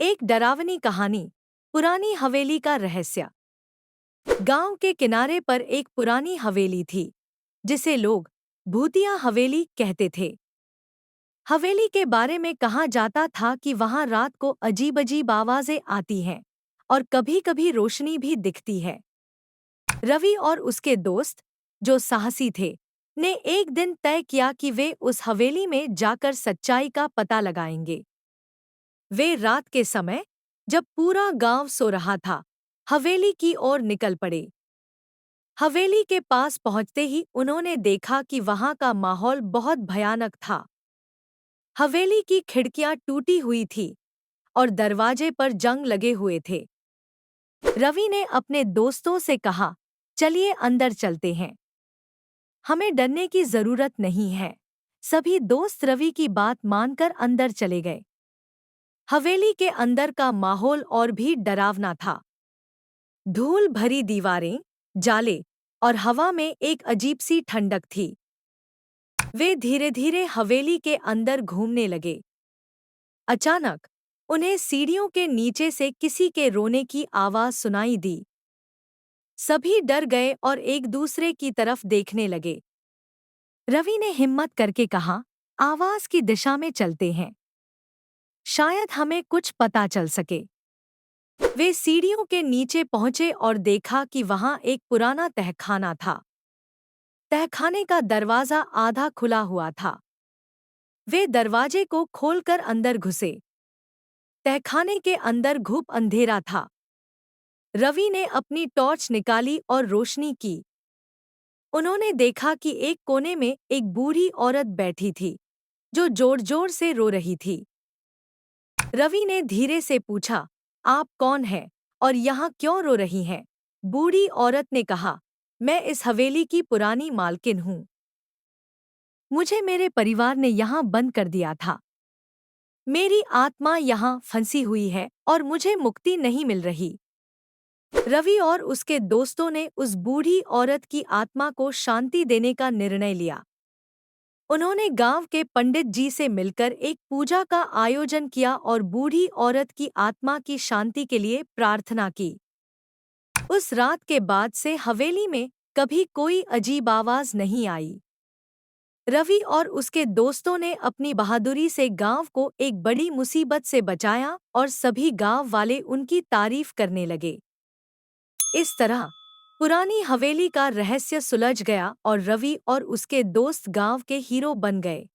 एक डरावनी कहानी। पुरानी हवेली का रहस्य। गांव के किनारे पर एक पुरानी हवेली थी जिसे लोग भूतिया हवेली कहते थे। हवेली के बारे में कहा जाता था कि वहां रात को अजीब अजीब आवाजें आती हैं और कभी-कभी रोशनी भी दिखती है। रवि और उसके दोस्त, जो साहसी थे, ने एक दिन तय किया कि वे उस हवेली में जाकर सच्चाई का पता लगाएंगे। वे रात के समय, जब पूरा गांव सो रहा था, हवेली की ओर निकल पड़े। हवेली के पास पहुंचते ही उन्होंने देखा कि वहां का माहौल बहुत भयानक था। हवेली की खिड़कियां टूटी हुई थी और दरवाजे पर जंग लगे हुए थे। रवि ने अपने दोस्तों से कहा, चलिए अंदर चलते हैं, हमें डरने की जरूरत नहीं है। सभी दोस्त रवि की बात मानकर अंदर चले गए। हवेली के अंदर का माहौल और भी डरावना था। धूल भरी दीवारें, जाले और हवा में एक अजीब सी ठंडक थी। वे धीरे-धीरे हवेली के अंदर घूमने लगे। अचानक उन्हें सीढ़ियों के नीचे से किसी के रोने की आवाज सुनाई दी। सभी डर गए और एक दूसरे की तरफ देखने लगे। रवि ने हिम्मत करके कहा, आवाज की दिशा में चलते हैं, शायद हमें कुछ पता चल सके। वे सीढ़ियों के नीचे पहुंचे और देखा कि वहां एक पुराना तहखाना था। तहखाने का दरवाजा आधा खुला हुआ था। वे दरवाजे को खोलकर अंदर घुसे। तहखाने के अंदर घुप अंधेरा था। रवि ने अपनी टॉर्च निकाली और रोशनी की। उन्होंने देखा कि एक कोने में एक बूढ़ी औरत बैठी थी, जो जोर-जोर से रो रही थी। रवि ने धीरे से पूछा, आप कौन हैं और यहाँ क्यों रो रही हैं? बूढ़ी औरत ने कहा, मैं इस हवेली की पुरानी मालकिन हूँ। मुझे मेरे परिवार ने यहाँ बंद कर दिया था। मेरी आत्मा यहाँ फंसी हुई है और मुझे मुक्ति नहीं मिल रही। रवि और उसके दोस्तों ने उस बूढ़ी औरत की आत्मा को शांति देने का निर्णय लिया। उन्होंने गांव के पंडित जी से मिलकर एक पूजा का आयोजन किया और बूढ़ी औरत की आत्मा की शांति के लिए प्रार्थना की। उस रात के बाद से हवेली में कभी कोई अजीब आवाज नहीं आई। रवि और उसके दोस्तों ने अपनी बहादुरी से गांव को एक बड़ी मुसीबत से बचाया और सभी गांव वाले उनकी तारीफ करने लगे। इस तरह पुरानी हवेली का रहस्य सुलझ गया और रवि और उसके दोस्त गांव के हीरो बन गए।